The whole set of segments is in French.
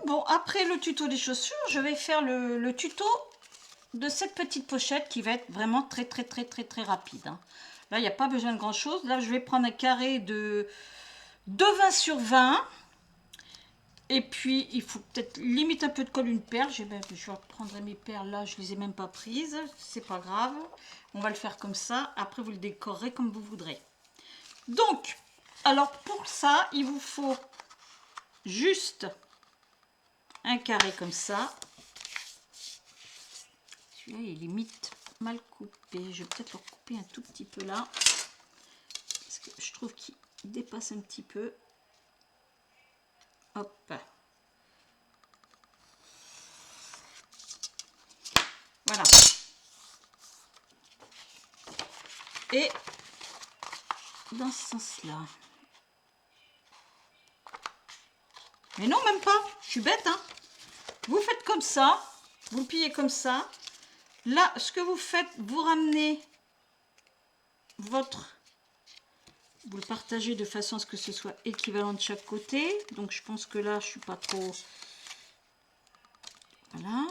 bon, après le tuto des chaussures, je vais faire le tuto de cette petite pochette qui va être vraiment très rapide. Hein. Là, il n'y a pas besoin de grand chose. Là, je vais prendre un carré de 20 sur 20. Et puis, il faut peut-être limite un peu de colle, une perle. Je reprendrai mes perles là, je les ai même pas prises. C'est pas grave. On va le faire comme ça. Après, vous le décorerez comme vous voudrez. Donc, alors pour ça, il vous faut juste un carré comme ça. Celui-là, il est limite mal coupé. Je vais peut-être le recouper un tout petit peu là. Parce que je trouve qu'il dépasse un petit peu. Hop. Voilà. Et dans ce sens-là. Mais non, même pas. Je suis bête, hein. Vous faites comme ça. Vous pliez comme ça. Là, ce que vous faites, vous ramenez votre... Vous le partagez de façon à ce que ce soit équivalent de chaque côté. Donc, je pense que là, je suis pas trop... Voilà.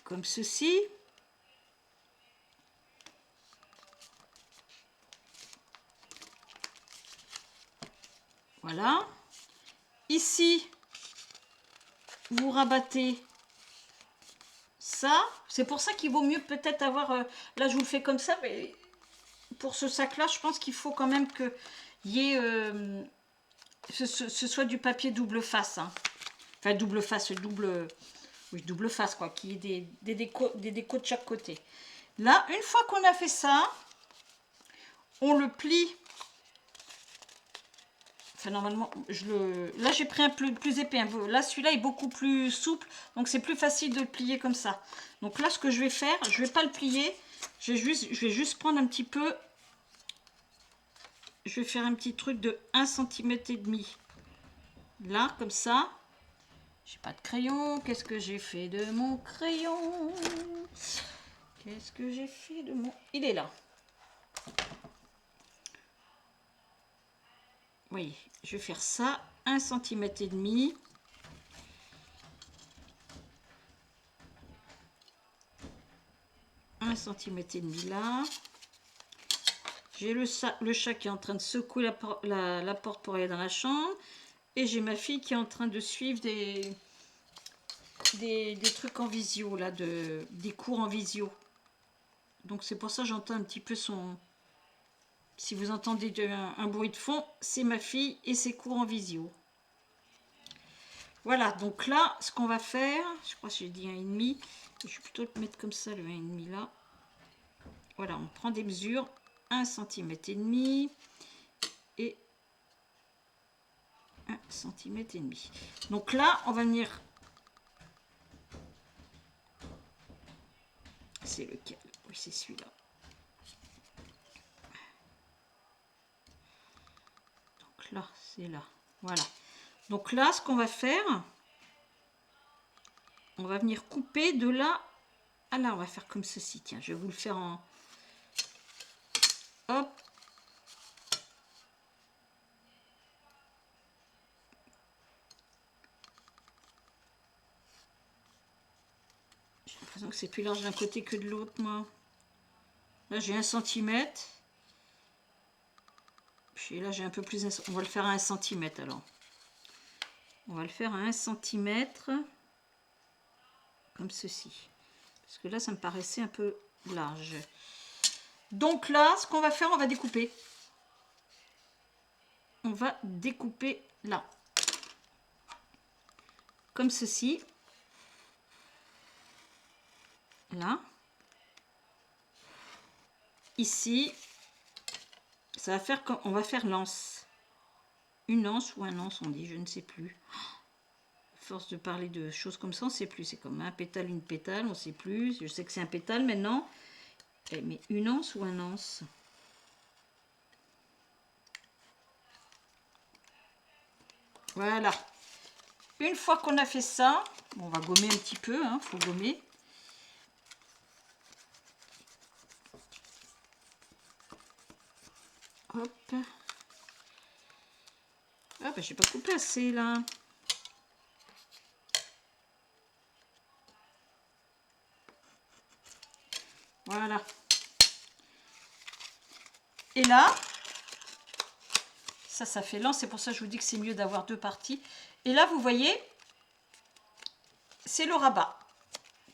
Comme ceci. Voilà. Ici, vous rabattez ça. C'est pour ça qu'il vaut mieux peut-être avoir... là, je vous le fais comme ça, mais pour ce sac-là, je pense qu'il faut quand même qu'il y ait... ce soit du papier double face. Hein. Enfin, double face, double... Oui, double face, quoi. Qu'il y ait des décos de chaque côté. Là, une fois qu'on a fait ça, on le plie. Enfin, normalement, là, j'ai pris un plus épais. Là, celui-là est beaucoup plus souple. Donc, c'est plus facile de le plier comme ça. Donc là, ce que je vais faire, je ne vais pas le plier. Je vais juste prendre un petit peu. Je vais faire un petit truc de 1,5 cm. Là, comme ça. J'ai pas de crayon. Qu'est-ce que j'ai fait de mon crayon? Qu'est-ce que j'ai fait de mon... Il est là. Oui, je vais faire ça, 1,5 cm. Un centimètre et demi là. J'ai le chat qui est en train de secouer la porte pour aller dans la chambre. Et j'ai ma fille qui est en train de suivre des trucs en visio, là, des cours en visio. Donc c'est pour ça que j'entends un petit peu son... Si vous entendez un bruit de fond, c'est ma fille et ses cours en visio. Voilà, donc là, ce qu'on va faire, je crois que j'ai dit 1,5. Je vais plutôt le mettre comme ça, le 1,5 là. Voilà, on prend des mesures, 1,5 cm et 1,5 cm. Donc là, on va venir... C'est lequel? Oui, c'est celui-là. Donc là, c'est là. Voilà. Donc là, ce qu'on va faire, on va venir couper de là à là. On va faire comme ceci. Tiens, je vais vous le faire en... Hop. J'ai l'impression que c'est plus large d'un côté que de l'autre, moi. Là, j'ai 1 cm. Puis là, j'ai un peu plus... On va le faire à 1 cm, alors. On va le faire à 1 cm. Comme ceci. Parce que là, ça me paraissait un peu large. Donc là, ce qu'on va faire, on va découper. On va découper là. Comme ceci. Là. Ici. Ça va faire comme... On va faire l'anse. Une anse ou un anse, on dit, je ne sais plus. À force de parler de choses comme ça, on ne sait plus. C'est comme un pétale, une pétale, on ne sait plus. Je sais que c'est un pétale maintenant. Mais une anse ou un anse? Voilà. Une fois qu'on a fait ça, on va gommer un petit peu, hein, faut gommer. Hop. Ah ben j'ai pas coupé assez là. Voilà. Et là, ça fait lent, c'est pour ça que je vous dis que c'est mieux d'avoir deux parties. Et là, vous voyez, c'est le rabat,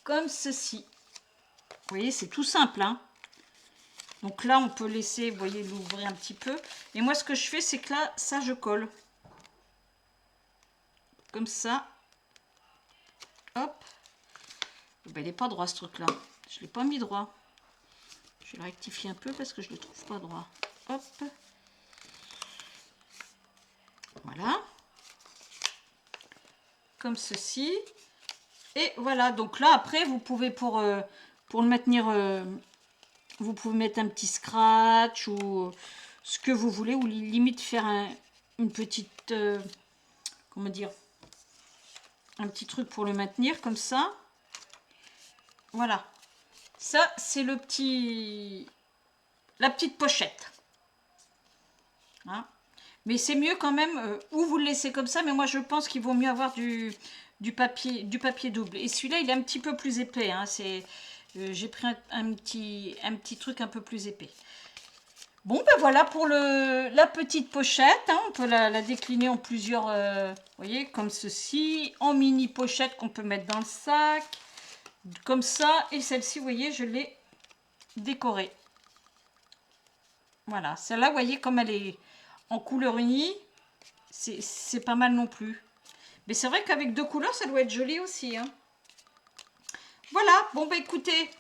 comme ceci. Vous voyez, c'est tout simple, hein. Donc là, on peut laisser, vous voyez, l'ouvrir un petit peu. Et moi, ce que je fais, c'est que là, ça, je colle. Comme ça. Hop. Ben, il n'est pas droit, ce truc-là. Je ne l'ai pas mis droit. Je vais le rectifier un peu parce que je ne le trouve pas droit. Hop. Voilà. Comme ceci. Et voilà. Donc là, après, vous pouvez, pour le maintenir, vous pouvez mettre un petit scratch ou ce que vous voulez. Ou limite faire une petite... comment dire, un petit truc pour le maintenir comme ça. Voilà, ça c'est la petite pochette, hein. Mais c'est mieux quand même, ou vous le laissez comme ça, mais moi je pense qu'il vaut mieux avoir du papier double. Et celui-là il est un petit peu plus épais, hein. J'ai pris un petit truc un peu plus épais. Bon, ben voilà pour la petite pochette, hein. On peut la décliner en plusieurs, vous voyez, comme ceci, en mini pochette qu'on peut mettre dans le sac, comme ça. Et celle-ci, vous voyez, je l'ai décorée. Voilà, celle-là, vous voyez, comme elle est en couleur unie, c'est pas mal non plus. Mais c'est vrai qu'avec deux couleurs, ça doit être joli aussi, hein. Voilà, bon, ben écoutez,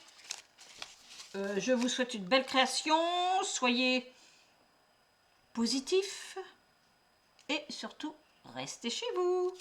je vous souhaite une belle création. Soyez positifs et surtout, restez chez vous.